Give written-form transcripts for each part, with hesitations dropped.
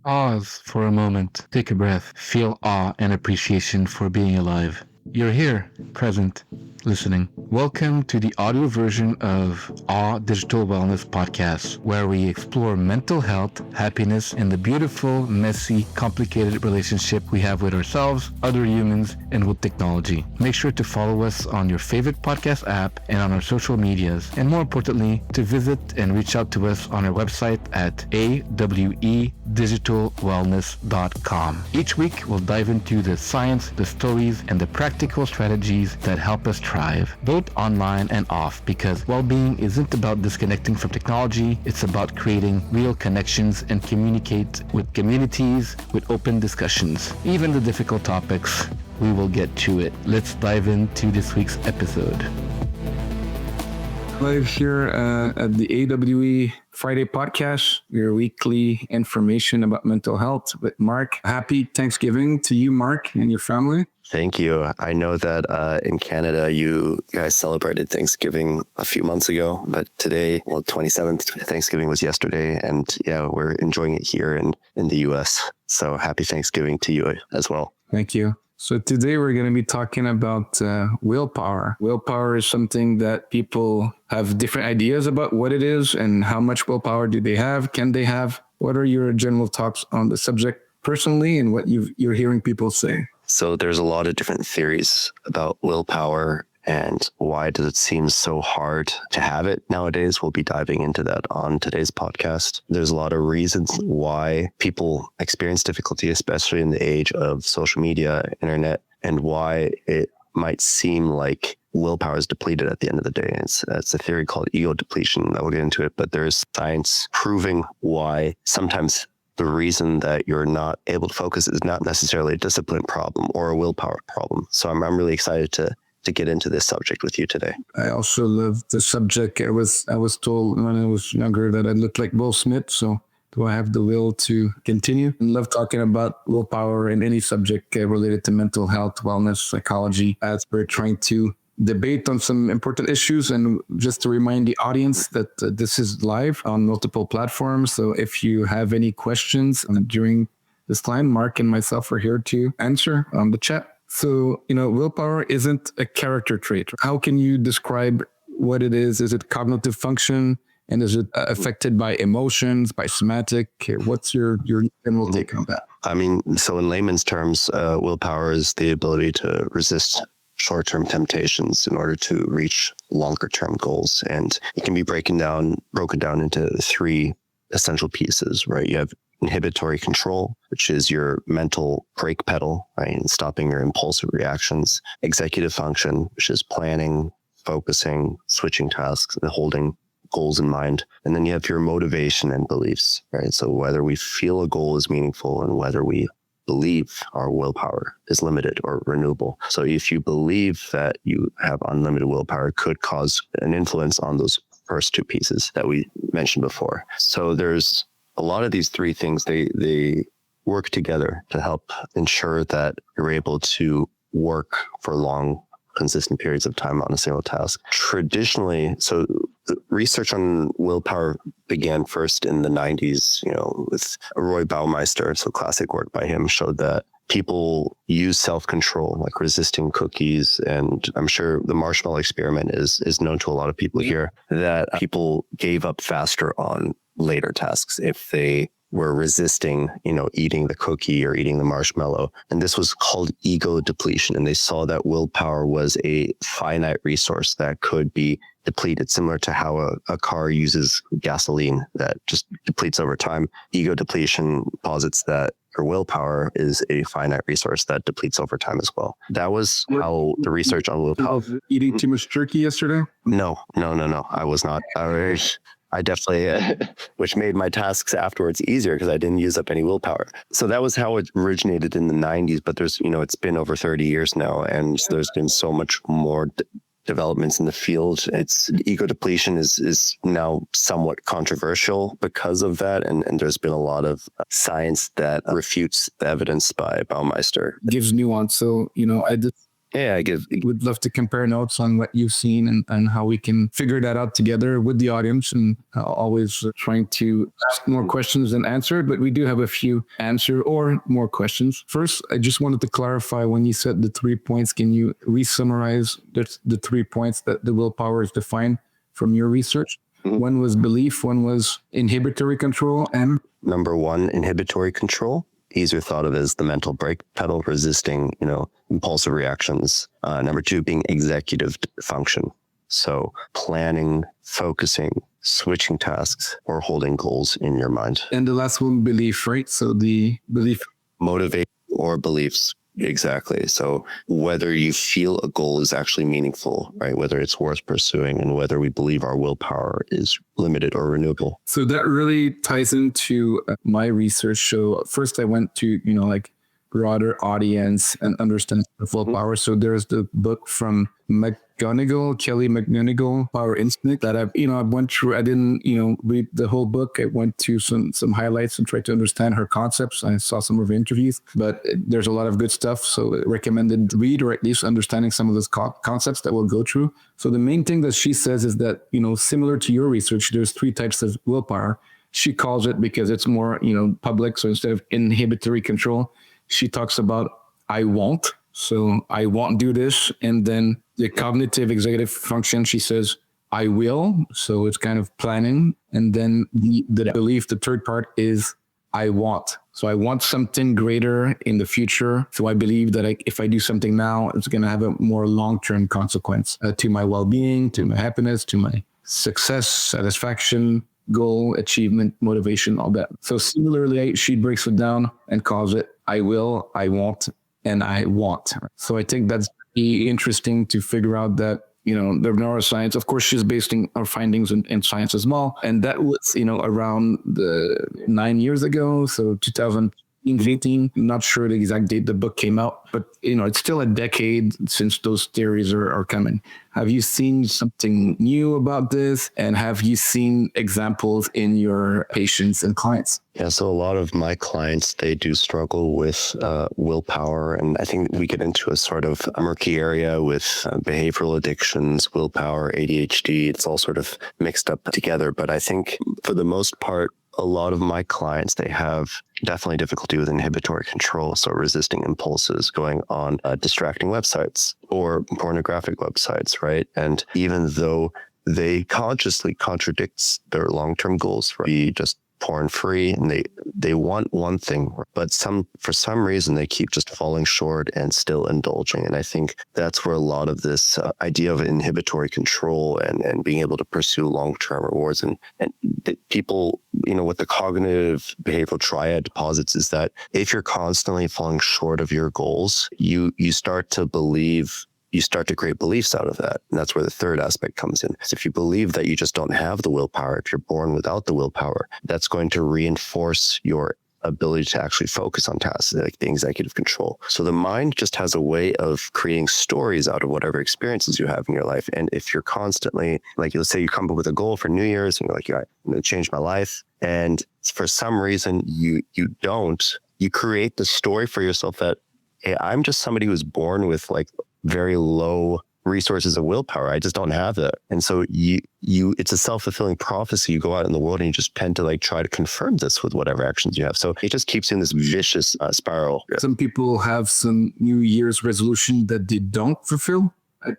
Pause for a moment, take a breath, feel awe and appreciation for being alive. You're here, present, listening. Welcome to the audio version of Awe Digital Wellness Podcast, where we explore mental health, happiness, and the beautiful, messy, complicated relationship we have with ourselves, other humans, and with technology. Make sure to follow us on your favorite podcast app and on our social medias, and more importantly, to visit and reach out to us on our website at awedigitalwellness.com. Each week, we'll dive into the science, the stories, and the practical strategies that help us thrive, both online and off, because well-being isn't about disconnecting from technology, it's about creating real connections and communicate with communities with open discussions. Even the difficult topics, we will get to it. Let's dive into this week's episode. Live here at the AWE Friday podcast, your weekly information about mental health with Mark. Happy Thanksgiving to you, Mark, and your family. Thank you. I know that in Canada, you guys celebrated Thanksgiving a few months ago, but today, 27th, Thanksgiving was yesterday. And yeah, we're enjoying it here in the US. So happy Thanksgiving to you as well. Thank you. So today we're going to be talking about willpower. Willpower is something that people have different ideas about what it is and how much willpower do they have, can they have? What are your general thoughts on the subject personally and what you're hearing people say? So there's a lot of different theories about willpower and why does it seem so hard to have it nowadays. We'll be diving into that on today's podcast. There's a lot of reasons why people experience difficulty, especially in the age of social media, internet, and why it might seem like willpower is depleted at the end of the day. It's a theory called ego depletion. I will get into it, but there's science proving why sometimes the reason that you're not able to focus is not necessarily a discipline problem or a willpower problem. So I'm really excited to get into this subject with you today. I also love the subject. I was told when I was younger that I looked like Will Smith. So do I have the will to continue? I love talking about willpower in any subject related to mental health, wellness, psychology, as we're trying to debate on some important issues. And just to remind the audience that this is live on multiple platforms. So if you have any questions during this time, Mark and myself are here to answer on the chat. So, willpower isn't a character trait. How can you describe what it is? Is it cognitive function? And is it affected by emotions, by somatic? What's your general take on that? I mean, so in layman's terms, willpower is the ability to resist short-term temptations in order to reach longer-term goals. And it can be broken down into three essential pieces, right? You have inhibitory control, which is your mental brake pedal, right? And stopping your impulsive reactions. Executive function, which is planning, focusing, switching tasks, and holding goals in mind. And then you have your motivation and beliefs, right? So whether we feel a goal is meaningful and whether we believe our willpower is limited or renewable. So if you believe that you have unlimited willpower, it could cause an influence on those first two pieces that we mentioned before. So there's a lot of these three things, they work together to help ensure that you're able to work for long, consistent periods of time on a single task. Traditionally, so the research on willpower began first in the 90s, with Roy Baumeister. So classic work by him showed that people use self-control, like resisting cookies. And I'm sure the marshmallow experiment is known to a lot of people here, that people gave up faster on later tasks if they were resisting, eating the cookie or eating the marshmallow. And this was called ego depletion. And they saw that willpower was a finite resource that could be depleted, similar to how a car uses gasoline that just depletes over time. Ego depletion posits that your willpower is a finite resource that depletes over time as well. That was how the research on willpower. Eating too much turkey yesterday? No. I was not. I definitely, which made my tasks afterwards easier because I didn't use up any willpower. So that was how it originated in the 90s. But there's, it's been over 30 years now, and there's been so much more developments in the field. Ego depletion is now somewhat controversial because of that. And there's been a lot of science that refutes the evidence by Baumeister. Gives nuance. So, Yeah, I give. Would love to compare notes on what you've seen and how we can figure that out together with the audience, and always trying to ask more questions than answer, but we do have a few answer or more questions. First, I just wanted to clarify when you said the 3 points, can you re-summarize the 3 points that the willpower is defined from your research? One was belief, one was inhibitory control, and Number one, inhibitory control. These are thought of as the mental brake pedal, resisting, impulsive reactions. Number two, being executive function. So planning, focusing, switching tasks, or holding goals in your mind. And the last one, belief, right? So the belief. Motivate or beliefs. Exactly. So whether you feel a goal is actually meaningful, right? Whether it's worth pursuing, and whether we believe our willpower is limited or renewable. So that really ties into my research. So first I went to, like broader audience and understand willpower. So there's the book from Kelly McGonigal, Power Instinct, that I went through. I didn't, read the whole book. I went to some highlights and tried to understand her concepts. I saw some of her interviews, but there's a lot of good stuff. So recommended read, or at least understanding some of those concepts that we'll go through. So the main thing that she says is that, similar to your research, there's 3 types of willpower. She calls it, because it's more, public. So instead of inhibitory control, she talks about I won't. So I won't do this. And then the cognitive executive function, she says, I will. So it's kind of planning. And then the belief, the third part, is I want. So I want something greater in the future. So I believe that if I do something now, it's going to have a more long-term consequence to my well-being, to my happiness, to my success, satisfaction, goal, achievement, motivation, all that. So similarly, she breaks it down and calls it I will, I won't, and I want. So I think that's really interesting to figure out that, the neuroscience, of course, she's basing our findings in science as well. And that was, around 9 years ago. So 2018, not sure the exact date the book came out, but, it's still a decade since those theories are coming. Have you seen something new about this? And have you seen examples in your patients and clients? Yeah, so a lot of my clients, they do struggle with willpower. And I think we get into a sort of murky area with behavioral addictions, willpower, ADHD. It's all sort of mixed up together. But I think for the most part, a lot of my clients, they have definitely difficulty with inhibitory control. So resisting impulses, going on distracting websites or pornographic websites, right? And even though they consciously contradicts their long-term goals, right? Be just porn free, and they want one thing, but for some reason they keep just falling short and still indulging. And I think that's where a lot of this idea of inhibitory control and being able to pursue long-term rewards and people, what the cognitive behavioral triad deposits is that if you're constantly falling short of your goals, you start to create beliefs out of that. And that's where the third aspect comes in. So if you believe that you just don't have the willpower, if you're born without the willpower, that's going to reinforce your ability to actually focus on tasks, like the executive control. So the mind just has a way of creating stories out of whatever experiences you have in your life. And if you're constantly, like, let's say you come up with a goal for New Year's and you're like, I'm going to change my life. And for some reason you create the story for yourself that, hey, I'm just somebody who's born with like very low resources of willpower. I just don't have that. And so it's a self-fulfilling prophecy. You go out in the world and you just tend to like try to confirm this with whatever actions you have. So it just keeps you in this vicious spiral. Some people have some New Year's resolution that they don't fulfill.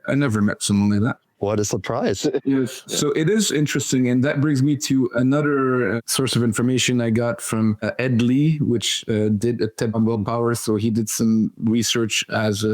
I never met someone like that. What a surprise. Yes. So it is interesting. And that brings me to another source of information I got from Ed Lee, which did a TED on willpower. So he did some research as,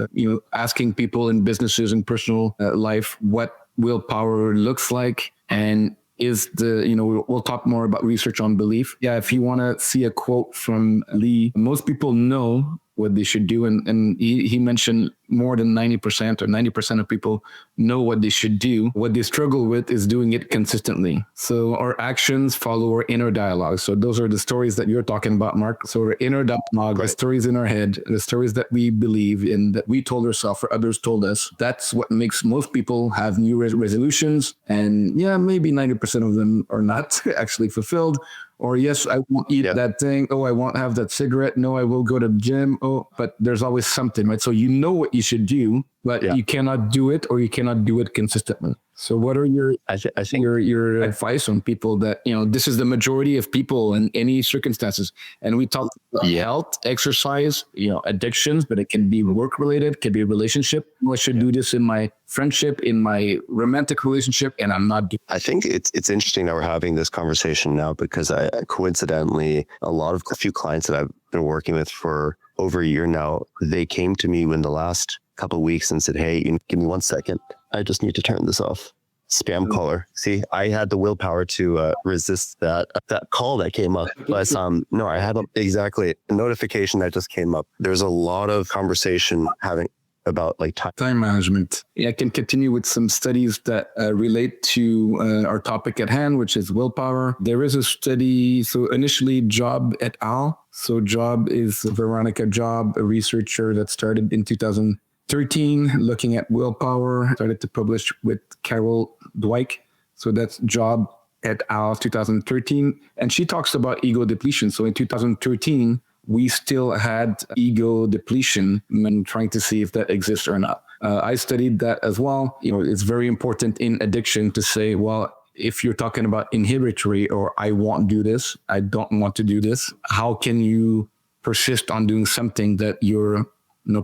asking people in businesses and personal life what willpower looks like. And we'll talk more about research on belief. Yeah, if you want to see a quote from Lee, most people know what they should do. And he mentioned more than 90% or 90% of people know what they should do. What they struggle with is doing it consistently. So our actions follow our inner dialogue. So those are the stories that you're talking about, Mark. So our inner dialogue, right. The stories in our head, the stories that we believe in, that we told ourselves or others told us. That's what makes most people have new resolutions. And yeah, maybe 90% of them are not actually fulfilled. Or yes, I won't eat that thing. Oh, I won't have that cigarette. No, I will go to the gym. Oh, but there's always something, right? So you know what you should do, but you cannot do it, or you cannot do it consistently. So what are your I think your advice on people that, this is the majority of people in any circumstances? And we talk about health, exercise, addictions, but it can be work related, can be relationship. I should do this in my friendship, in my romantic relationship, and I'm not doing. I think it's interesting that we're having this conversation now, because I coincidentally, a few clients that I've been working with for over a year now, they came to me in the last couple of weeks and said, "Hey, give me 1 second. I just need to turn this off." Spam caller. See, I had the willpower to resist that call that came up. But no, I had exactly a notification that just came up. There's a lot of conversation having about like time management. I can continue with some studies that relate to our topic at hand, which is willpower. There is a study. So initially, Job et al. So Job is Veronica Job, a researcher that started in 2013 looking at willpower, started to publish with Carol Dweck. So that's Job et al. 2013. And she talks about ego depletion. So in 2013, we still had ego depletion, and trying to see if that exists or not. I studied that as well. It's very important in addiction to say, well, if you're talking about inhibitory, or I won't do this, I don't want to do this, how can you persist on doing something that you're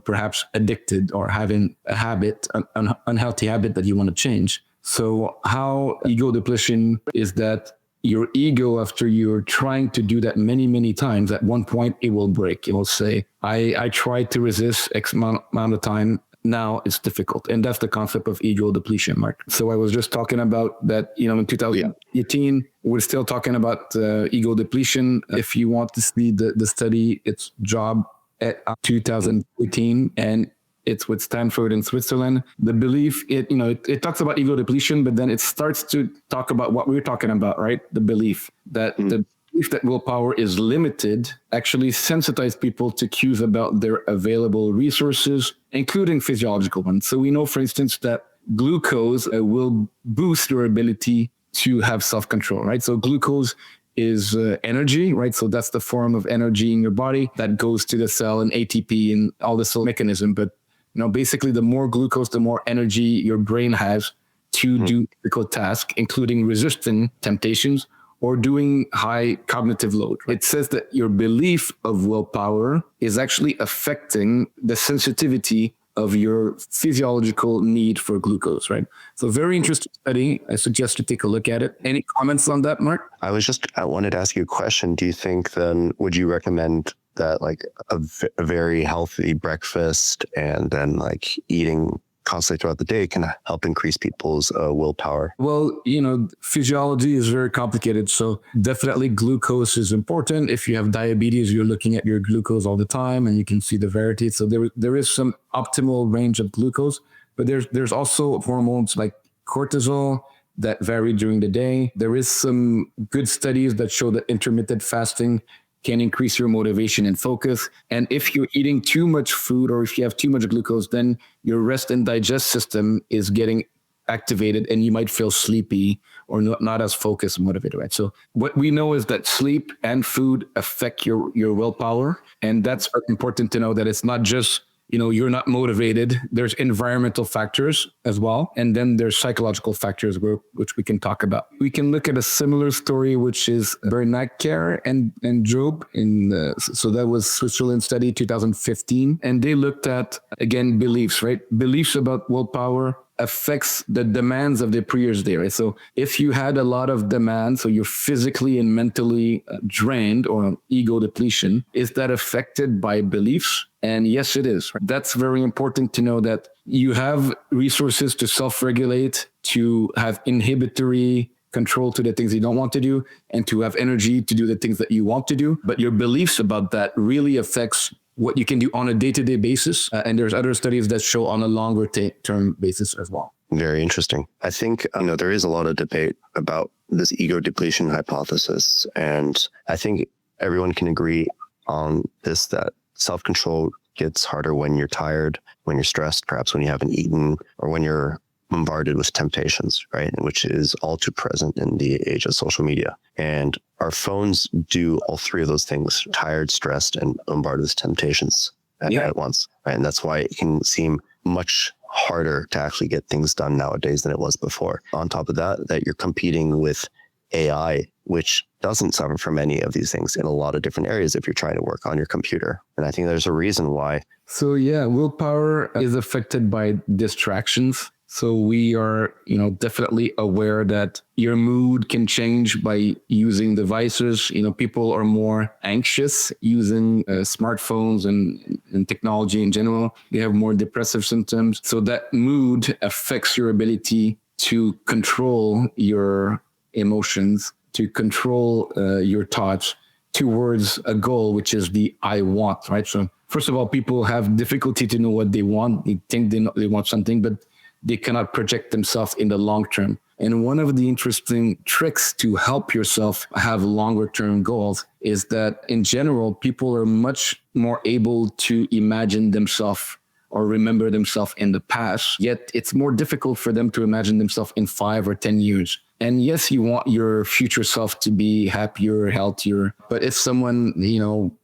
perhaps addicted or having a habit, an unhealthy habit that you want to change? So how ego depletion is that your ego, after you're trying to do that many, many times, at one point it will break. It will say, I tried to resist X amount of time. Now it's difficult. And that's the concept of ego depletion, Mark. So I was just talking about that, in 2018, we're still talking about ego depletion. If you want to see the study, it's Job at 2018, and it's with Stanford in Switzerland. The belief, it talks about ego depletion, but then it starts to talk about what we're talking about, right? The belief that the belief that willpower is limited actually sensitize people to cues about their available resources, including physiological ones. So we know, for instance, that glucose will boost your ability to have self-control, right? So glucose is energy, right? So that's the form of energy in your body that goes to the cell, and ATP and all this whole mechanism. But basically, the more glucose, the more energy your brain has to do difficult tasks, including resisting temptations or doing high cognitive load. It says that your belief of willpower is actually affecting the sensitivity of your physiological need for glucose, right? So very interesting study. I suggest you take a look at it. Any comments on that, Mark? I wanted to ask you a question. Do you think then, would you recommend that like a very healthy breakfast and then like eating constantly throughout the day can help increase people's willpower? Well, physiology is very complicated. So definitely glucose is important. If you have diabetes, you're looking at your glucose all the time and you can see the variety. So there is some optimal range of glucose, but there's also hormones like cortisol that vary during the day. There is some good studies that show that intermittent fasting can increase your motivation and focus. And if you're eating too much food, or if you have too much glucose, then your rest and digest system is getting activated and you might feel sleepy or not as focused and motivated, right? So what we know is that sleep and food affect your willpower. And that's important to know, that it's not just, you're not motivated. There's environmental factors as well. And then there's psychological factors which we can talk about. We can look at a similar story, which is Bernanke and Job. So that was Switzerland study 2015. And they looked at, again, beliefs, right? Beliefs about willpower affects the demands of the previous day, right? So if you had a lot of demands, so you're physically and mentally drained or ego depletion, is that affected by beliefs? And yes, it is. That's very important to know, that you have resources to self-regulate, to have inhibitory control to the things you don't want to do, and to have energy to do the things that you want to do. But your beliefs about that really affects what you can do on a day-to-day basis. And there's other studies that show on a longer term basis as well. Very interesting. I think, there is a lot of debate about this ego depletion hypothesis. And I think everyone can agree on this, that self-control gets harder when you're tired, when you're stressed, perhaps when you haven't eaten, or when you're bombarded with temptations, right? Which is all too present in the age of social media. And our phones do all three of those things: tired, stressed, and bombarded with temptations at once. Right? And that's why it can seem much harder to actually get things done nowadays than it was before. On top of that you're competing with AI, which doesn't suffer from any of these things in a lot of different areas if you're trying to work on your computer. And I think there's a reason why. So yeah, willpower is affected by distractions. So we are, definitely aware that your mood can change by using devices. People are more anxious using smartphones and technology in general. They have more depressive symptoms. So that mood affects your ability to control your emotions, to control your thoughts towards a goal, which is the I want, right? So first of all, people have difficulty to know what they want. They think they want something, but they cannot project themselves in the long term. And one of the interesting tricks to help yourself have longer term goals is that in general, people are much more able to imagine themselves or remember themselves in the past, yet it's more difficult for them to imagine themselves in 5 or 10 years. And yes, you want your future self to be happier, healthier. But if someone,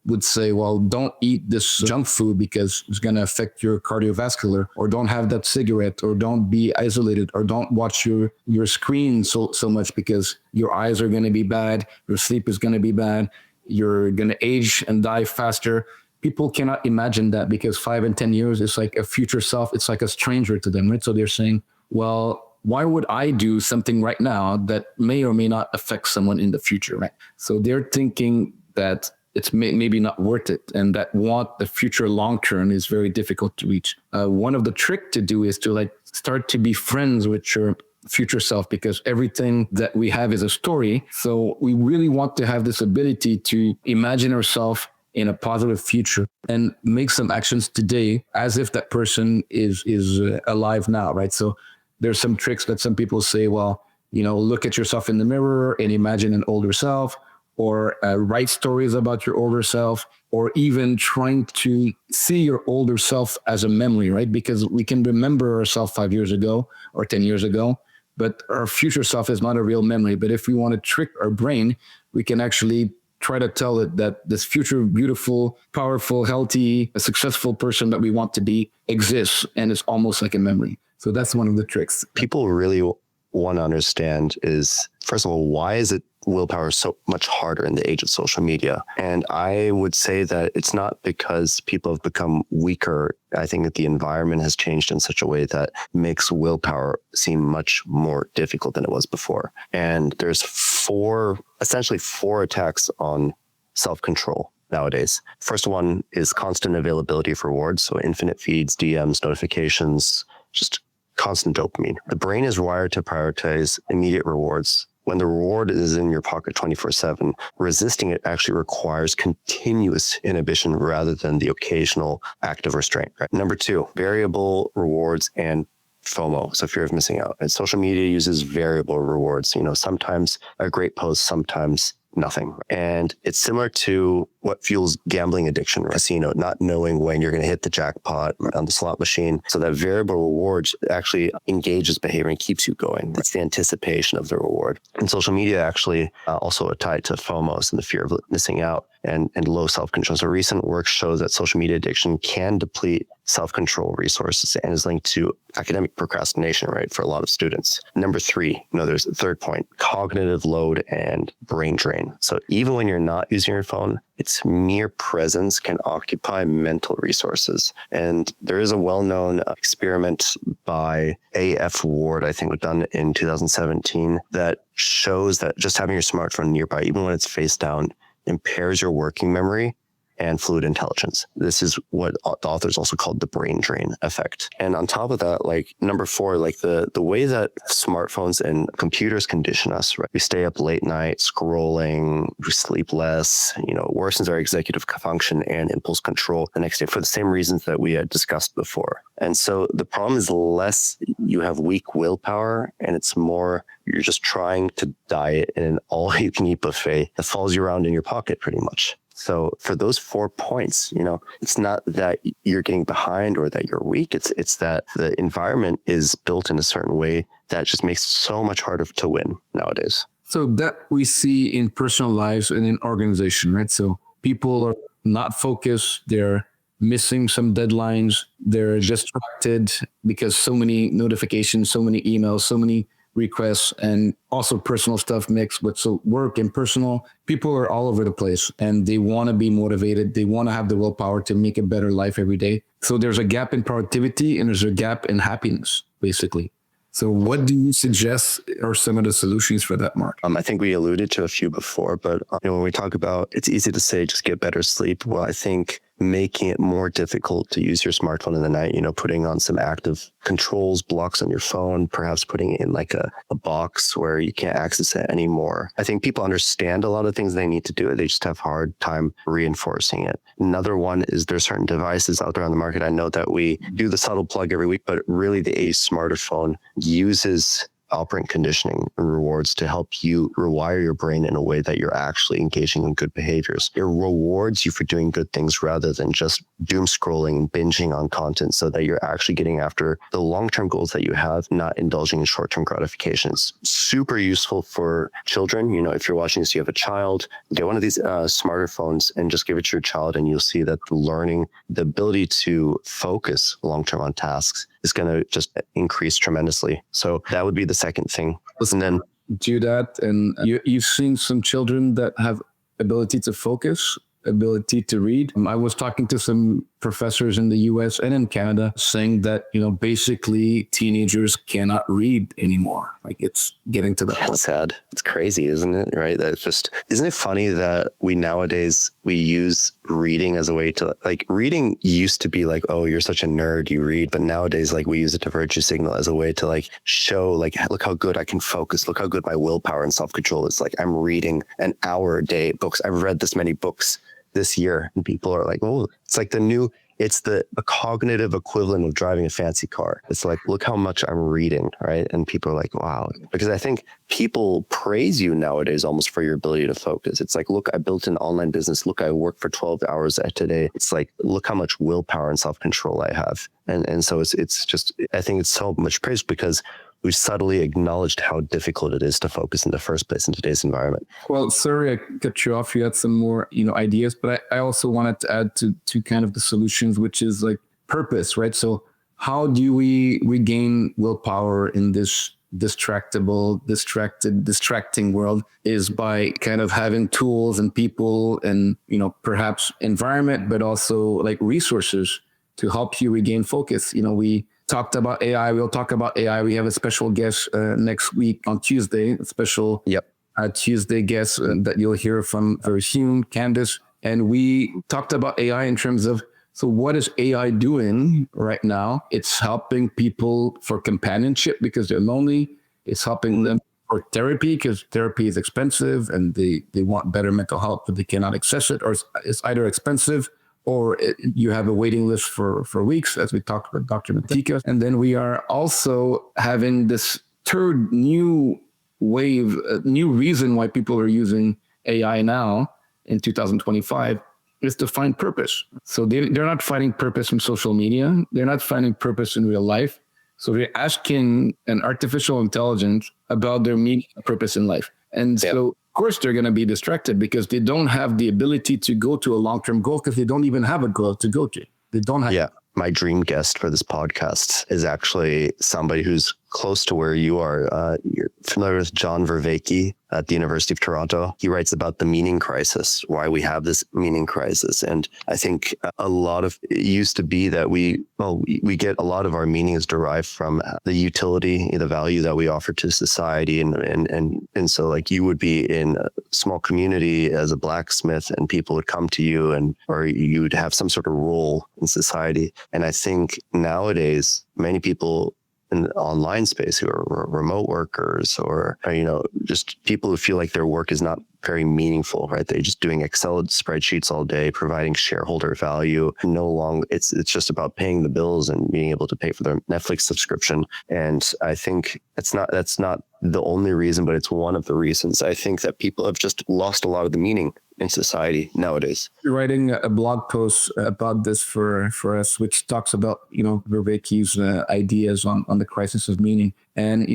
would say, well, don't eat this junk food because it's going to affect your cardiovascular, or don't have that cigarette, or don't be isolated, or don't watch your screen so much because your eyes are going to be bad, your sleep is going to be bad, you're going to age and die faster. People cannot imagine that because 5 and 10 years is like a future self. It's like a stranger to them, right? So they're saying, well, why would I do something right now that may or may not affect someone in the future, right? So they're thinking that it's maybe not worth it, and that the future long term is very difficult to reach. One of the trick to do is to start to be friends with your future self, because everything that we have is a story. So we really want to have this ability to imagine ourselves in a positive future and make some actions today as if that person is alive now, right? So there's some tricks that some people say, well, look at yourself in the mirror and imagine an older self, or write stories about your older self, or even trying to see your older self as a memory, right? Because we can remember ourselves 5 years ago or 10 years ago, but our future self is not a real memory. But if we want to trick our brain, we can actually try to tell it that this future, beautiful, powerful, healthy, successful person that we want to be exists, and it's almost like a memory. So that's one of the tricks. People really want to understand is, first of all, why is it willpower so much harder in the age of social media? And I would say that it's not because people have become weaker. I think that the environment has changed in such a way that makes willpower seem much more difficult than it was before. And there's essentially four attacks on self-control nowadays. First one is constant availability of rewards. So infinite feeds, DMs, notifications, just constant dopamine. The brain is wired to prioritize immediate rewards. When the reward is in your pocket 24/7, resisting it actually requires continuous inhibition rather than the occasional act of restraint. Right? Number 2, variable rewards and FOMO, so fear of missing out. And social media uses variable rewards. Sometimes a great post, sometimes nothing. And it's similar to what fuels gambling addiction, casino, not knowing when you're going to hit the jackpot on the slot machine. So that variable reward actually engages behavior and keeps you going. It's the anticipation of the reward. And social media actually also are tied to FOMOs and the fear of missing out and low self-control. So recent work shows that social media addiction can deplete self-control resources and is linked to academic procrastination, right, for a lot of students. Number 3, there's a third point, cognitive load and brain drain. So even when you're not using your phone, its mere presence can occupy mental resources. And there is a well-known experiment by A.F. Ward, I think, done in 2017, that shows that just having your smartphone nearby, even when it's face down, impairs your working memory and fluid intelligence. This is what the authors also called the brain drain effect. And on top of that, number 4, the way that smartphones and computers condition us, right? We stay up late night scrolling, we sleep less, worsens our executive function and impulse control the next day for the same reasons that we had discussed before. And so the problem is less you have weak willpower, and it's more you're just trying to diet in an all-you-can-eat buffet that follows you around in your pocket pretty much. So for those 4 points, it's not that you're getting behind or that you're weak. It's that the environment is built in a certain way that just makes it so much harder to win nowadays. So that we see in personal lives and in organization, right? So people are not focused. They're missing some deadlines. They're distracted because so many notifications, so many emails, so many requests, and also personal stuff mixed with so work and personal. People are all over the place and they want to be motivated. They want to have the willpower to make a better life every day. So there's a gap in productivity and there's a gap in happiness, basically. So what do you suggest are some of the solutions for that, Mark? I think we alluded to a few before, but when we talk about, it's easy to say, just get better sleep. Well, I think making it more difficult to use your smartphone in the night, putting on some active controls, blocks on your phone, perhaps putting it in like a box where you can't access it anymore. I think people understand a lot of things they need to do it. They just have a hard time reinforcing it. Another one is there's certain devices out there on the market. I know that we do the subtle plug every week, but really the smartphone uses operant conditioning and rewards to help you rewire your brain in a way that you're actually engaging in good behaviors. It rewards you for doing good things rather than just doom scrolling and binging on content, so that you're actually getting after the long-term goals that you have, not indulging in short-term gratifications. Super useful for children. If you're watching this, you have a child, get one of these smarter phones and just give it to your child, and you'll see that learning, the ability to focus long-term on tasks is going to just increase tremendously. So that would be the second thing. And then do that. And you've seen some children that have ability to focus, ability to read. I was talking to some professors in the US and in Canada saying that, basically teenagers cannot read anymore. Like it's getting to that point. It's sad. It's crazy, isn't it? Right? Isn't it funny that we use reading as a way to, like, reading used to be like, oh, you're such a nerd, you read. But nowadays, like, we use it to virtue signal as a way to like show, like, look how good I can focus. Look how good my willpower and self-control is. Like, I'm reading an hour a day books. I've read this many books this year, and people are like, oh, it's like it's the cognitive equivalent of driving a fancy car. It's like, look how much I'm reading, right? And people are like, wow. Because I think people praise you nowadays almost for your ability to focus. It's like, look, I built an online business. Look, I work for 12 hours today. It's like, look how much willpower and self-control I have. And so it's just, I think it's so much praise because we've subtly acknowledged how difficult it is to focus in the first place in today's environment. Well, sorry, I cut you off. You had some more, ideas, but I also wanted to add to kind of the solutions, which is like purpose, right? So how do we regain willpower in this distracting world is by kind of having tools and people and, perhaps environment, but also like resources to help you regain focus. We talked about AI. We'll talk about AI. We have a special guest next week on Tuesday, a special Tuesday guest that you'll hear from very soon, Candace. And we talked about AI in terms of, so what is AI doing right now? It's helping people for companionship because they're lonely. It's helping them for therapy because therapy is expensive and they want better mental health, but they cannot access it, or it's either expensive or you have a waiting list for weeks, as we talked with Dr. Matika. And then we are also having this third new wave, new reason why people are using AI now in 2025 is to find purpose. So they're not finding purpose in social media. They're not finding purpose in real life. So they're asking an artificial intelligence about their meaning and purpose in life. And so, of course, they're going to be distracted because they don't have the ability to go to a long-term goal because they don't even have a goal to go to. They don't have. Yeah. My dream guest for this podcast is actually somebody who's close to where you are. You're familiar with John Vervaeke at the University of Toronto. He writes about the meaning crisis, why we have this meaning crisis. And I think a lot of it used to be that we get a lot of our meaning is derived from the utility, the value that we offer to society. And so like you would be in a small community as a blacksmith and people would come to you or you would have some sort of role in society. And I think nowadays, many people in the online space who are remote workers or just people who feel like their work is not very meaningful, right? They're just doing Excel spreadsheets all day, providing shareholder value. No longer, it's just about paying the bills and being able to pay for their Netflix subscription. And I think that's not the only reason, but it's one of the reasons. I think that people have just lost a lot of the meaning in society nowadays. You're writing a blog post about this for us, which talks about, Vervaeke's ideas on the crisis of meaning. And,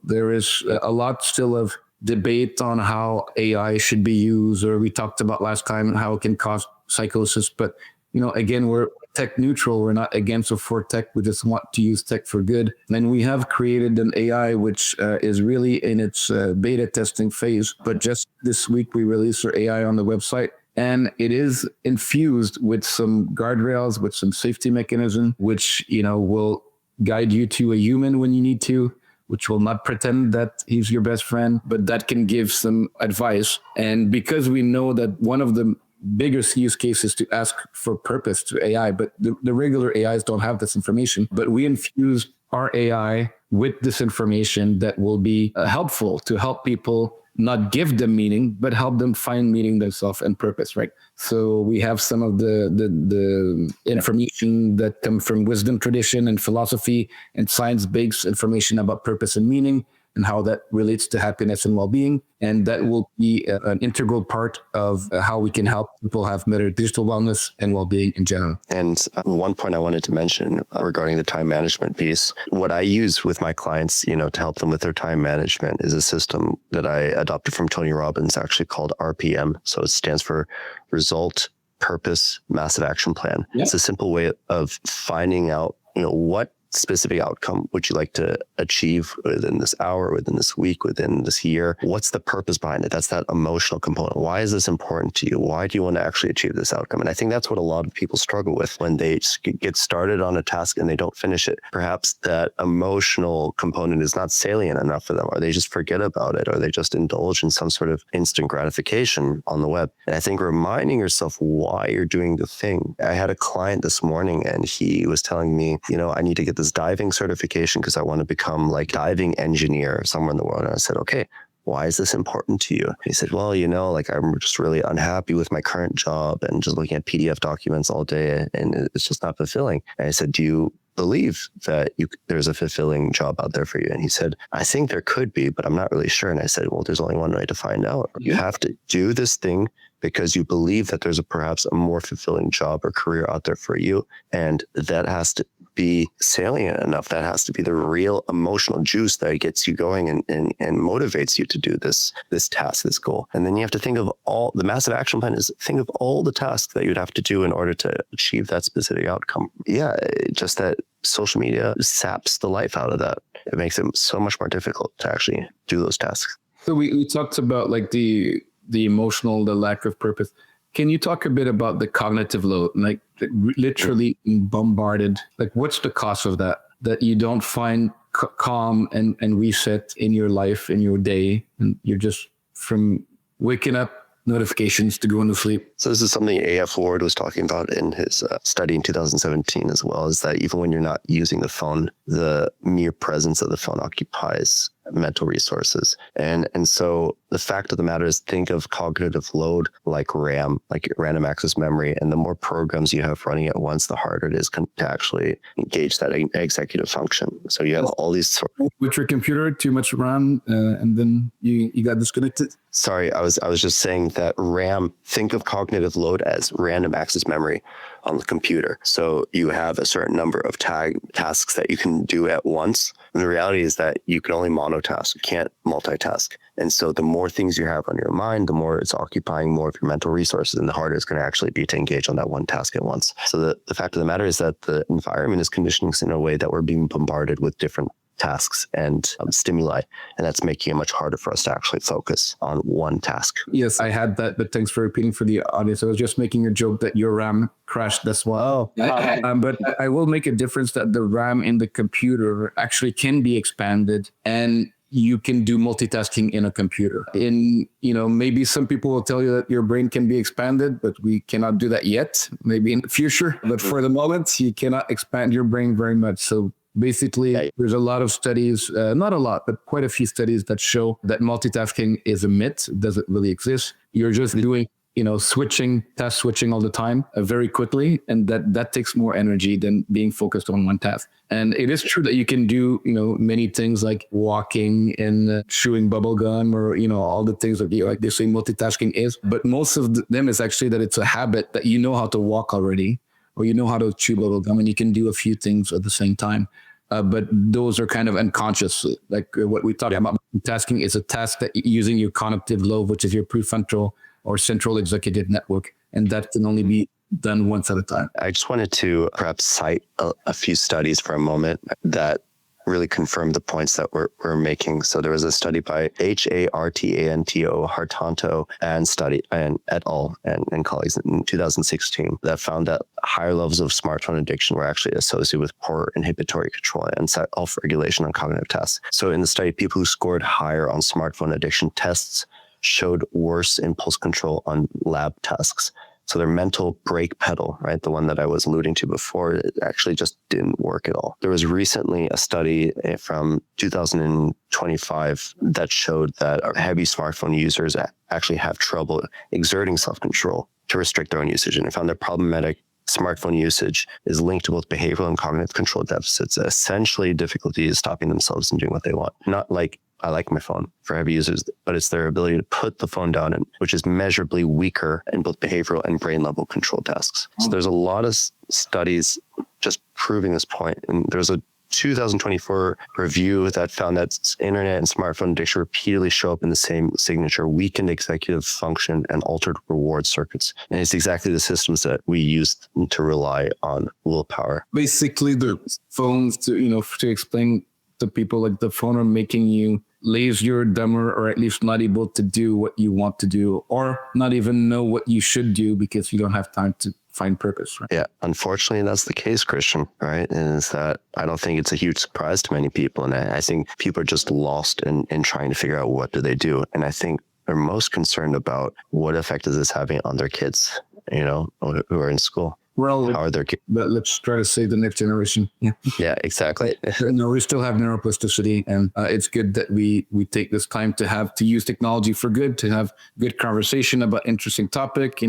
there is a lot still of debate on how AI should be used, or we talked about last time how it can cause psychosis. But, again, we're tech neutral. We're not against or for tech. We just want to use tech for good. And we have created an AI which is really in its beta testing phase. But just this week, we released our AI on the website. And it is infused with some guardrails, with some safety mechanism, which, will guide you to a human when you need to, which will not pretend that he's your best friend, but that can give some advice. And because we know that one of the biggest use cases to ask for purpose to AI, but the regular AIs don't have this information, but we infuse our AI with this information that will be helpful to help people not give them meaning, but help them find meaning themselves and purpose, right? So we have some of the information that come from wisdom tradition and philosophy and science-based information about purpose and meaning and how that relates to happiness and well-being. And that will be an integral part of how we can help people have better digital wellness and well-being in general. And one point I wanted to mention regarding the time management piece, what I use with my clients, to help them with their time management is a system that I adopted from Tony Robbins, actually called RPM. So it stands for Result, Purpose, Massive Action Plan. Yeah. It's a simple way of finding out, what specific outcome would you like to achieve within this hour, within this week, within this year? What's the purpose behind it? That's that emotional component. Why is this important to you? Why do you want to actually achieve this outcome? And I think that's what a lot of people struggle with when they get started on a task and they don't finish it. Perhaps that emotional component is not salient enough for them, or they just forget about it, or they just indulge in some sort of instant gratification on the web. And I think reminding yourself why you're doing the thing. I had a client this morning and he was telling me, I need to get this diving certification because I want to become like diving engineer somewhere in the world. And I said, okay, why is this important to you? He said, well, I'm just really unhappy with my current job and just looking at PDF documents all day and it's just not fulfilling. And I said, do you believe that there's a fulfilling job out there for you? And he said, I think there could be, but I'm not really sure. And I said, well, there's only one way to find out. You have to do this thing because you believe that there's perhaps a more fulfilling job or career out there for you. And that has to be salient enough. That has to be the real emotional juice that gets you going and motivates you to do this task, this goal. And then you have to think of the massive action plan is think of all the tasks that you'd have to do in order to achieve that specific outcome. Yeah, just that social media saps the life out of that. It makes it so much more difficult to actually do those tasks. So we talked about like the emotional, the lack of purpose. Can you talk a bit about the cognitive load, like literally bombarded? Like what's the cost of that you don't find calm and reset in your life, in your day, and you're just from waking up, notifications to going to sleep? So this is something A.F. Ward was talking about in his study in 2017 as well, is that even when you're not using the phone, the mere presence of the phone occupies mental resources. And so the fact of the matter is, think of cognitive load like RAM, like random access memory. And the more programs you have running at once, the harder it is to actually engage that executive function. So you have all these... With your computer, too much RAM, and then you got disconnected? Sorry, I was just saying that RAM, think of cognitive load as random access memory on the computer. So you have a certain number of tasks that you can do at once. And the reality is that you can only monotask, you can't multitask. And so the more things you have on your mind, the more it's occupying more of your mental resources, and the harder it's going to actually be to engage on that one task at once. So the fact of the matter is that the environment is conditioning us in a way that we're being bombarded with different tasks and stimuli, and that's making it much harder for us to actually focus on one task. Yes, I had that, but thanks for repeating for the audience. I was just making a joke that your RAM crashed. That's why. Oh, okay. But I will make a difference that the RAM in the computer actually can be expanded, and you can do multitasking in a computer. Maybe some people will tell you that your brain can be expanded, but we cannot do that yet. Maybe in the future, but for the moment, you cannot expand your brain very much. So Basically, Yeah. there's a lot of studies, not a lot, but quite a few studies that show that multitasking is a myth. It doesn't really exist. You're just doing, task switching all the time very quickly. And that takes more energy than being focused on one task. And it is true that you can do, many things like walking and chewing bubble gum or, all the things that like they say multitasking is. But most of them is actually that it's a habit that you know how to walk already, or you know how to chew bubble gum, and you can do a few things at the same time. But those are kind of unconscious. Like what we talk about multitasking is a task that using your cognitive lobe, which is your prefrontal or central executive network. And that can only be done once at a time. I just wanted to perhaps cite a few studies for a moment that really confirm the points that we're making. So there was a study by Hartanto and et al. and colleagues in 2016 that found that higher levels of smartphone addiction were actually associated with poor inhibitory control and self-regulation on cognitive tasks. So in the study, people who scored higher on smartphone addiction tests showed worse impulse control on lab tasks. So their mental brake pedal, right, the one that I was alluding to before, it actually just didn't work at all. There was recently a study from 2025 that showed that heavy smartphone users actually have trouble exerting self-control to restrict their own usage. And it found that problematic smartphone usage is linked to both behavioral and cognitive control deficits, essentially difficulty is stopping themselves and doing what they want. Not like I like my phone for heavy users, but it's their ability to put the phone down, which is measurably weaker in both behavioral and brain level control tasks. So there's a lot of studies just proving this point. And there's a 2024 review that found that internet and smartphone addiction repeatedly show up in the same signature: weakened executive function and altered reward circuits. And it's exactly the systems that we use to rely on willpower. Basically, the phones, to explain to people, like the phone are making you lazier, dumber, or at least not able to do what you want to do, or not even know what you should do because you don't have time to find purpose. Right? Yeah, unfortunately, that's the case, Christian, right? And is that I don't think it's a huge surprise to many people. And I think people are just lost in trying to figure out what do they do. And I think they're most concerned about what effect is this having on their kids, who are in school. Well, how are their kids? But let's try to save the next generation. Yeah, exactly. No, we still have neuroplasticity, and it's good that we take this time to use technology for good, to have good conversation about interesting topic.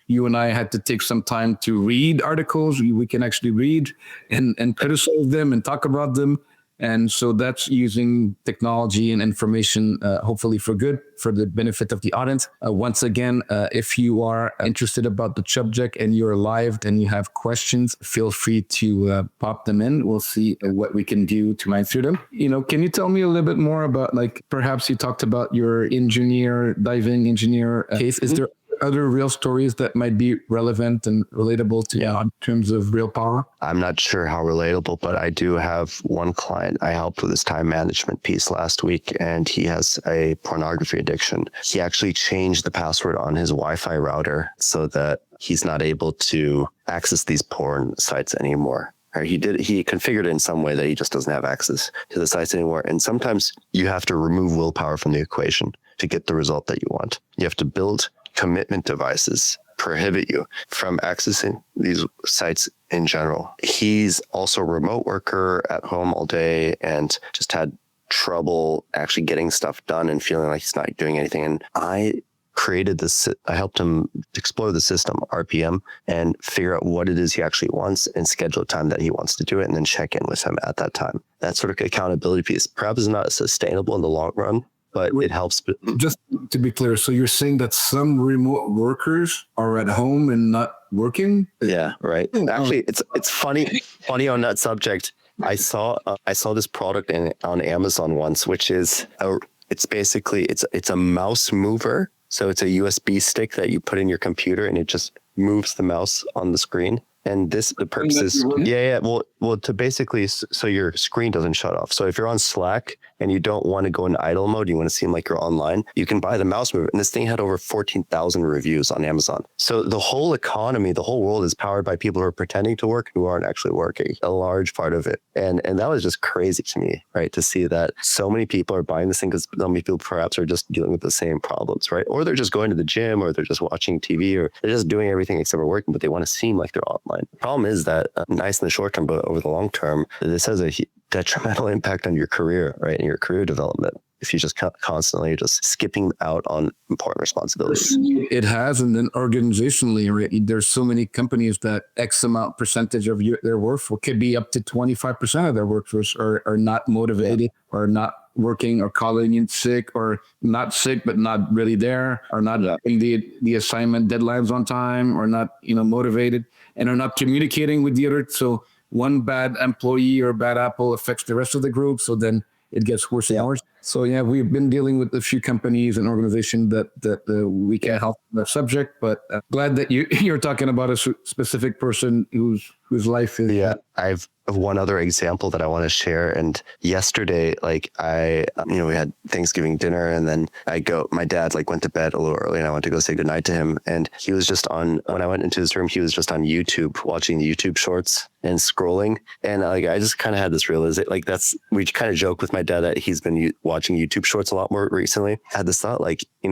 You and I had to take some time to read articles we can actually read and criticize them and talk about them. And so that's using technology and information, hopefully for good, for the benefit of the audience. Once again, if you are interested about the subject and you're live and you have questions, feel free to pop them in. We'll see what we can do to answer them. Can you tell me a little bit more about, like, perhaps you talked about your diving engineer case. Is there other real stories that might be relevant and relatable to you in terms of willpower? I'm not sure how relatable, but I do have one client I helped with his time management piece last week, and he has a pornography addiction. He actually changed the password on his Wi-Fi router so that he's not able to access these porn sites anymore. He configured it in some way that he just doesn't have access to the sites anymore. And sometimes you have to remove willpower from the equation to get the result that you want. You have to build commitment devices prohibit you from accessing these sites in general. He's also a remote worker at home all day and just had trouble actually getting stuff done and feeling like he's not doing anything. And I helped him explore the system, RPM, and figure out what it is he actually wants and schedule a time that he wants to do it and then check in with him at that time. That sort of accountability piece perhaps is not sustainable in the long run, but it helps. Just to be clear, so you're saying that some remote workers are at home and not working? Yeah, right. Actually, it's funny on that subject. I saw this product on Amazon once, which is it's a mouse mover. So it's a USB stick that you put in your computer and it just moves the mouse on the screen. And the purpose is, well, to basically, so your screen doesn't shut off. So if you're on Slack and you don't want to go in idle mode, you want to seem like you're online, you can buy the mouse mover. And this thing had over 14,000 reviews on Amazon. So the whole economy, the whole world is powered by people who are pretending to work, who aren't actually working, a large part of it. And that was just crazy to me, right? To see that so many people are buying this thing because so many people perhaps are just dealing with the same problems, right? Or they're just going to the gym, or they're just watching TV, or they're just doing everything except for working, but they want to seem like they're online. fine. The problem is that nice in the short term, but over the long term, this has a detrimental impact on your career, right? And your career development. If you just constantly just skipping out on important responsibilities. It has, and then organizationally, right, there's so many companies that X amount percentage of their workforce could be up to 25% of their workforce are not motivated, or not working, or calling in sick, or not sick but not really there, or not doing the assignment deadlines on time, or not motivated, and are not communicating with the other. So one bad employee or bad apple affects the rest of the group. So then it gets worse and worse. So yeah, we've been dealing with a few companies and organizations that we can help the subject, but glad that you're talking about a specific person whose life is. Yeah, I've one other example that I want to share. And yesterday, we had Thanksgiving dinner, and then my dad went to bed a little early, and I went to go say goodnight to him. And he was just when I went into his room, he was just on YouTube, watching the YouTube shorts and scrolling. And I just kind of had this realization, we kind of joke with my dad that he's been watching YouTube shorts a lot more recently. I had this thought,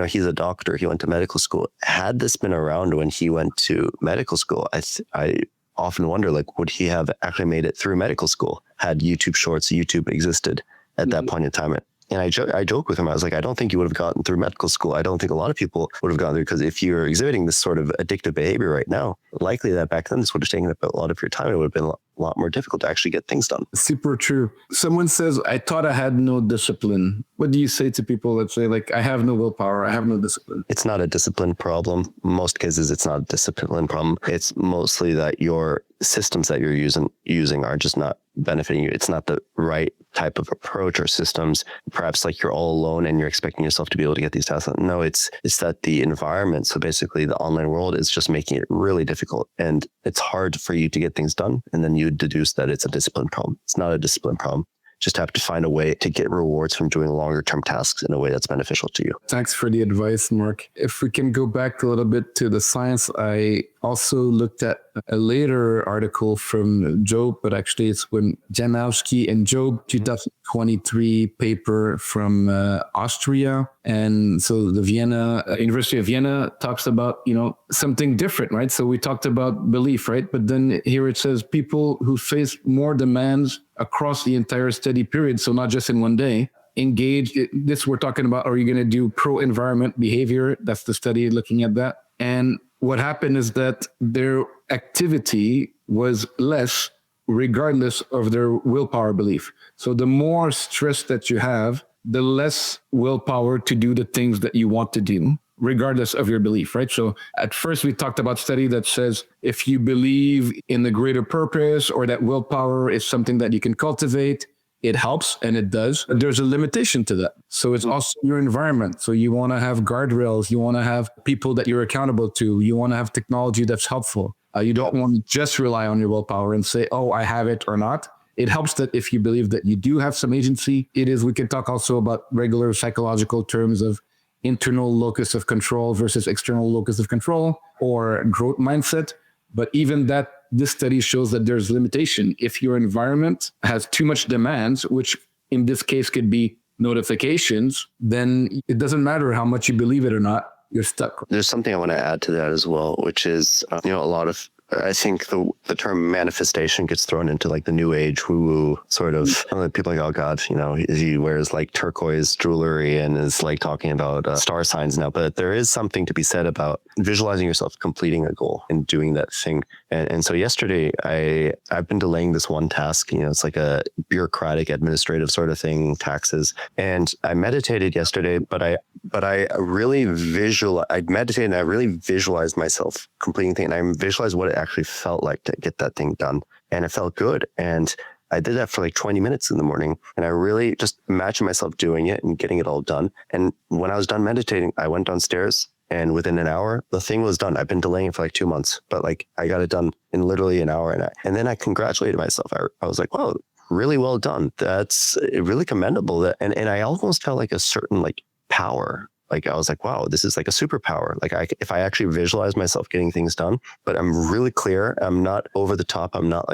he's a doctor, he went to medical school. Had this been around when he went to medical school, I often wonder, would he have actually made it through medical school had YouTube existed at that point in time? And I joke with him. I was like, I don't think you would have gotten through medical school. I don't think a lot of people would have gotten through, because if you're exhibiting this sort of addictive behavior right now, likely that back then this would have taken up a lot of your time. It would have been a lot more difficult to actually get things done. Super true. Someone says, I thought I had no discipline. What do you say to people that say, I have no willpower, I have no discipline? It's not a discipline problem. Most cases, it's not a discipline problem. It's mostly that your systems that you're using are just not benefiting you. It's not the right type of approach or systems. Perhaps you're all alone and you're expecting yourself to be able to get these tasks done. No, it's that the environment, so basically the online world, is just making it really difficult, and it's hard for you to get things done. And then you deduce that it's a discipline problem. It's not a discipline problem. Just have to find a way to get rewards from doing longer term tasks in a way that's beneficial to you. Thanks for the advice, Mark. If we can go back a little bit to the science, I also looked at a later article from Job, but actually it's when Janowski and Job 2023 paper from Austria. And so the University of Vienna talks about, something different, right? So we talked about belief, right? But then here it says people who face more demands across the entire study period, so not just in one day, engaged. This we're talking about, are you going to do pro-environment behavior? That's the study looking at that. And what happened is that their activity was less regardless of their willpower belief. So the more stress that you have, the less willpower to do the things that you want to do, regardless of your belief, right? So at first we talked about study that says if you believe in the greater purpose, or that willpower is something that you can cultivate, it helps, and it does. But there's a limitation to that. So it's also your environment. So you want to have guardrails. You want to have people that you're accountable to. You want to have technology that's helpful. You don't want to just rely on your willpower and say, oh, I have it or not. It helps that if you believe that you do have some agency, we can talk also about regular psychological terms of internal locus of control versus external locus of control, or growth mindset. But even that, this study shows that there's limitation. If your environment has too much demands, which in this case could be notifications, then it doesn't matter how much you believe it or not, you're stuck. There's something I want to add to that as well, which is, a lot of, I think the term manifestation gets thrown into the new age woo-woo sort of, people oh God, he wears turquoise jewelry and is talking about star signs now. But there is something to be said about visualizing yourself completing a goal and doing that thing. And so yesterday I've been delaying this one task, it's like a bureaucratic administrative sort of thing, taxes. And I meditated yesterday, but I meditated and I really visualized myself completing things. And I visualized what it actually felt like to get that thing done. And it felt good. And I did that for 20 minutes in the morning. And I really just imagined myself doing it and getting it all done. And when I was done meditating, I went downstairs, and within an hour, the thing was done. I've been delaying it for 2 months, but I got it done in literally an hour. And then I congratulated myself. I was like, wow, really well done. That's really commendable. And I almost felt a certain power. I was like, wow, this is a superpower. If I actually visualize myself getting things done, but I'm really clear, I'm not over the top. I'm not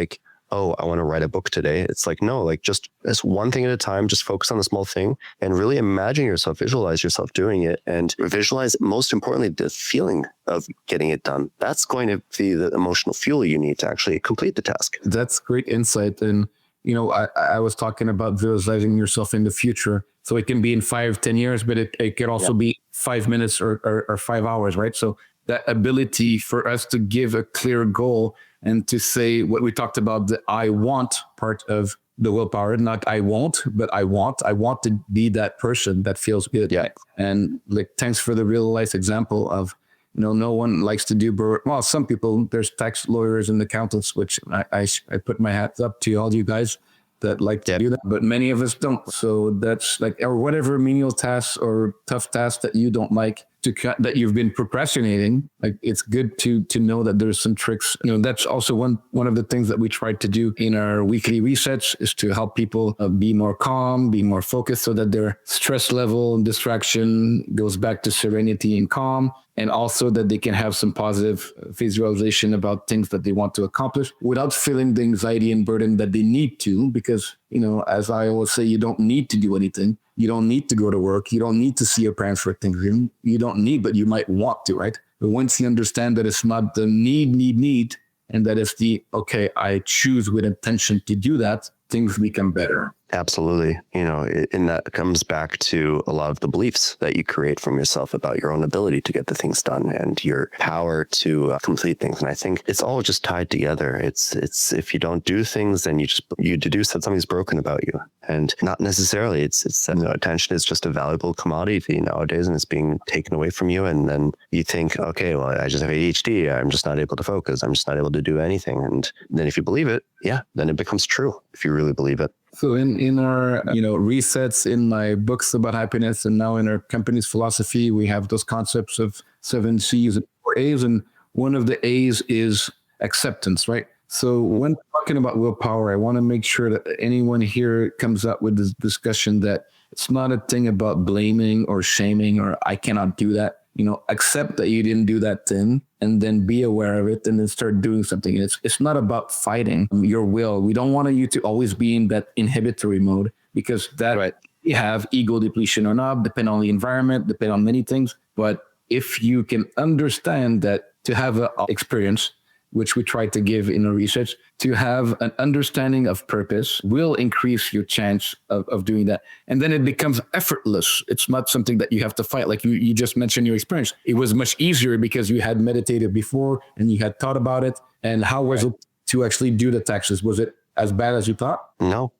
oh, I want to write a book today. It's like, no, like just as one thing at a time, just focus on the small thing and really imagine yourself, visualize yourself doing it, and visualize, most importantly, the feeling of getting it done. That's going to be the emotional fuel you need to actually complete the task. That's great insight. And, I was talking about visualizing yourself in the future. So it can be in 5-10 years, but it could also be 5 minutes or 5 hours, right? So that ability for us to give a clear goal and to say what we talked about, the I want part of the willpower, not I won't, but I want to be that person that feels good. Yeah. And like, thanks for the real life example of, no one likes to do, well, some people, there's tax lawyers and accountants, which I put my hat up to all you guys that like to do that, but many of us don't. So that's like, or whatever menial tasks or tough tasks that you don't like that you've been procrastinating. Like, it's good to know that there's some tricks. That's also one of the things that we try to do in our weekly resets, is to help people be more calm, be more focused, so that their stress level and distraction goes back to serenity and calm. And also that they can have some positive visualization about things that they want to accomplish without feeling the anxiety and burden that they need to. Because, as I always say, you don't need to do anything. You don't need to go to work. You don't need to see your parents for Thanksgiving. You don't need, but you might want to, right? But once you understand that it's not the need, and that it's the, okay, I choose with intention to do that, things become better. Absolutely. And that comes back to a lot of the beliefs that you create from yourself about your own ability to get the things done and your power to complete things. And I think it's all just tied together. It's if you don't do things, then you deduce that something's broken about you, and not necessarily. It's attention is just a valuable commodity nowadays, and it's being taken away from you. And then you think, okay, well, I just have ADHD. I'm just not able to focus. I'm just not able to do anything. And then if you believe it, then it becomes true if you really believe it. So in our, resets, in my books about happiness, and now in our company's philosophy, we have those concepts of 7 C's and 4 A's. And one of the A's is acceptance, right? So when talking about willpower, I want to make sure that anyone here comes up with this discussion that it's not a thing about blaming or shaming or I cannot do that. Accept that you didn't do that thing, and then be aware of it, and then start doing something. It's not about fighting your will. We don't want you to always be in that inhibitory mode, because that right. You have ego depletion or not, depend on the environment, depend on many things. But if you can understand that to have an experience, which we try to give in our research, to have an understanding of purpose will increase your chance of doing that. And then it becomes effortless. It's not something that you have to fight. Like you just mentioned your experience. It was much easier because you had meditated before and you had thought about it. And how was it to actually do the taxes? Was it as bad as you thought? No,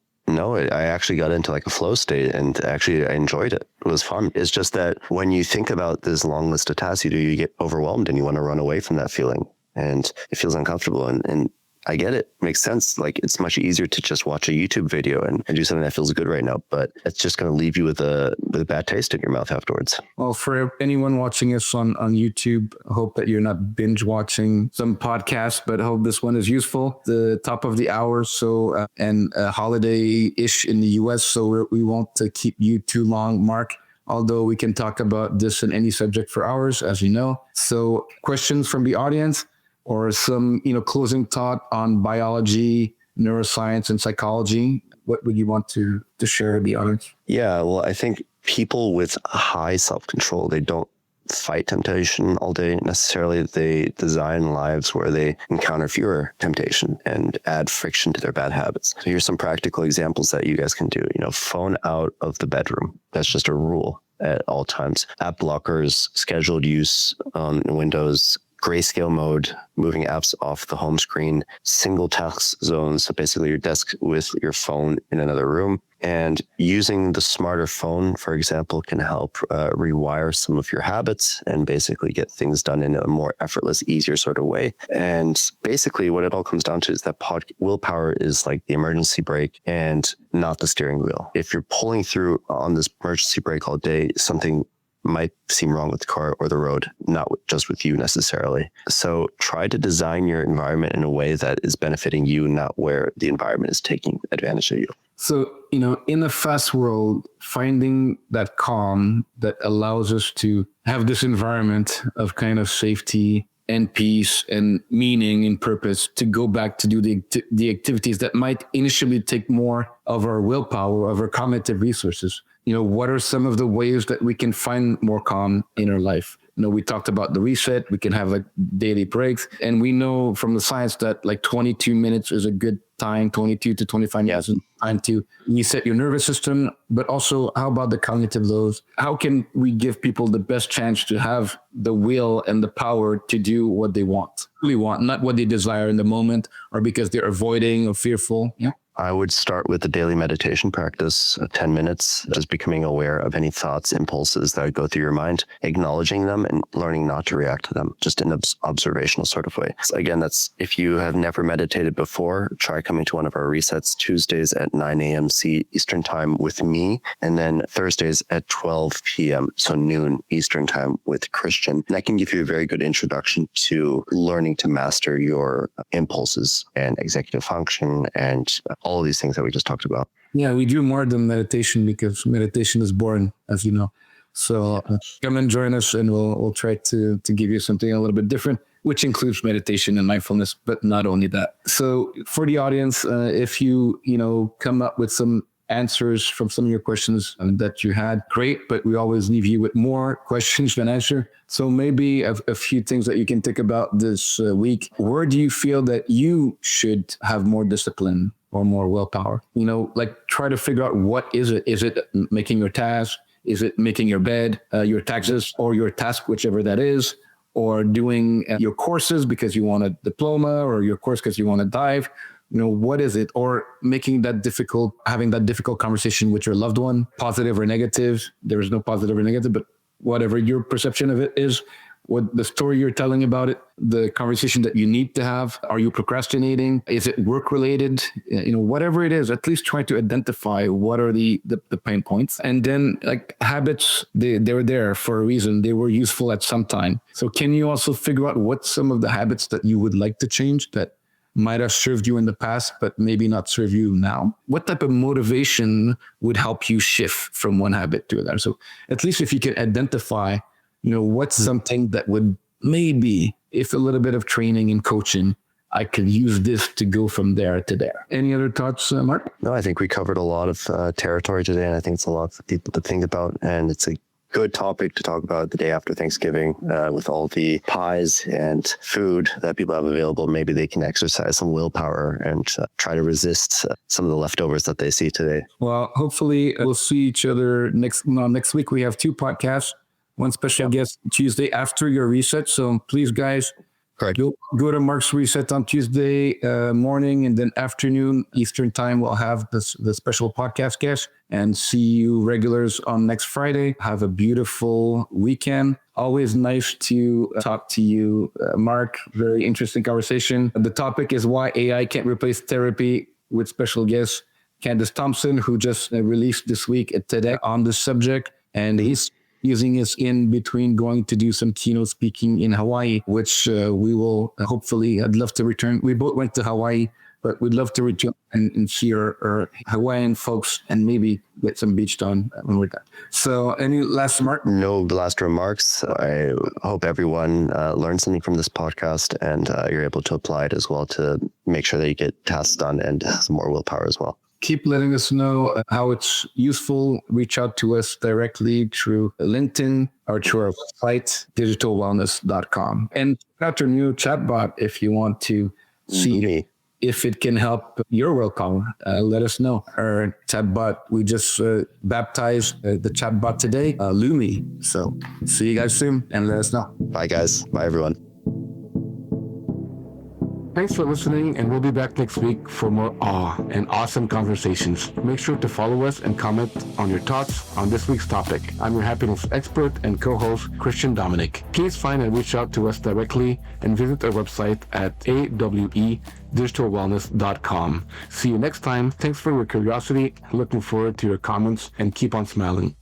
I actually got into like a flow state, and actually I enjoyed it. It was fun. It's just that when you think about this long list of tasks you do, you get overwhelmed and you want to run away from that feeling. And it feels uncomfortable. And I get it. Makes sense. Like, it's much easier to just watch a YouTube video and do something that feels good right now, but it's just going to leave you with a bad taste in your mouth afterwards. Well, for anyone watching us on YouTube, I hope that you're not binge watching some podcasts, but I hope this one is useful. The top of the hour, so and holiday-ish in the US, so we won't keep you too long, Mark. Although we can talk about this and any subject for hours, as you know. So questions from the audience, or some, closing thought on biology, neuroscience, and psychology. What would you want to share with the audience? Yeah, well, I think people with high self-control, they don't fight temptation all day necessarily. They design lives where they encounter fewer temptation and add friction to their bad habits. So here's some practical examples that you guys can do. Phone out of the bedroom. That's just a rule at all times. App blockers, scheduled use on Windows, grayscale mode, moving apps off the home screen, single task zones. So basically your desk with your phone in another room. And using the smarter phone, for example, can help rewire some of your habits and basically get things done in a more effortless, easier sort of way. And basically what it all comes down to is that willpower is like the emergency brake and not the steering wheel. If you're pulling through on this emergency brake all day, something might seem wrong with the car or the road, not just with you necessarily. So try to design your environment in a way that is benefiting you, not where the environment is taking advantage of you. So, in a fast world, finding that calm that allows us to have this environment of kind of safety and peace and meaning and purpose to go back to do the activities that might initially take more of our willpower, of our cognitive resources. What are some of the ways that we can find more calm in our life? We talked about the reset. We can have like daily breaks. And we know from the science that like 22 minutes is a good time, 22 to 25 minutes is time to reset your nervous system. But also, how about the cognitive loads? How can we give people the best chance to have the will and the power to do what they really want, not what they desire in the moment or because they're avoiding or fearful? Yeah. I would start with the daily meditation practice, 10 minutes, just becoming aware of any thoughts, impulses that go through your mind, acknowledging them and learning not to react to them, just in an observational sort of way. So again, that's if you have never meditated before, try coming to one of our resets Tuesdays at 9 a.m. Eastern time with me, and then Thursdays at 12 p.m., so noon Eastern time with Christian. And that can give you a very good introduction to learning to master your impulses and executive function and all of these things that we just talked about. Yeah, we do more than meditation because meditation is boring, as you know. So come and join us and we'll try to give you something a little bit different, which includes meditation and mindfulness, but not only that. So for the audience, if you come up with some answers from some of your questions that you had, great, but we always leave you with more questions than answer. So maybe a few things that you can think about this week. Where do you feel that you should have more discipline or more willpower? Try to figure out what is it? Is it making your task? Is it making your bed, your taxes, or your task, whichever that is? Or doing your courses because you want a diploma, or your course because you want to dive? What is it? Or having that difficult conversation with your loved one, positive or negative. There is no positive or negative, but whatever your perception of it is, what the story you're telling about it, the conversation that you need to have. Are you procrastinating? Is it work related? Whatever it is, at least try to identify what are the pain points. And then habits, they're there for a reason. They were useful at some time. So can you also figure out what some of the habits that you would like to change that might have served you in the past, but maybe not serve you now? What type of motivation would help you shift from one habit to another? So at least if you can identify, what's something that would maybe, if a little bit of training and coaching, I could use this to go from there to there. Any other thoughts, Mark? No, I think we covered a lot of territory today, and I think it's a lot for people to think about, and it's a good topic to talk about the day after Thanksgiving with all the pies and food that people have available. Maybe they can exercise some willpower and try to resist some of the leftovers that they see today. Well, hopefully we'll see each other next week. We have 2 podcasts, one special guest Tuesday after your reset. So please, guys, go to Mark's reset on Tuesday morning, and then afternoon Eastern time we'll have the special podcast guest, and see you regulars on next Friday. Have a beautiful weekend. Always nice to talk to you, Mark. Very interesting conversation. The topic is why AI can't replace therapy, with special guest Candace Thompson, who just released this week at TEDx on the subject, and he's using us in between going to do some keynote speaking in Hawaii, which we will hopefully, I'd love to return. We both went to Hawaii, but we'd love to return and see our Hawaiian folks and maybe get some beach done when we're done. So any last remarks? No last remarks. I hope everyone learned something from this podcast, and you're able to apply it as well to make sure that you get tasks done and some more willpower as well. Keep letting us know how it's useful. Reach out to us directly through LinkedIn or through our website, digitalwellness.com. And check out our new chatbot if you want to see if it can help your willpower. Let us know. Our chatbot, we just baptized the chatbot today, Lumi. So see you guys soon and let us know. Bye, guys. Bye, everyone. Thanks for listening, and we'll be back next week for more awe and awesome conversations. Make sure to follow us and comment on your thoughts on this week's topic. I'm your happiness expert and co-host, Christian Dominic. Please find and reach out to us directly and visit our website at awedigitalwellness.com. See you next time. Thanks for your curiosity. Looking forward to your comments, and keep on smiling.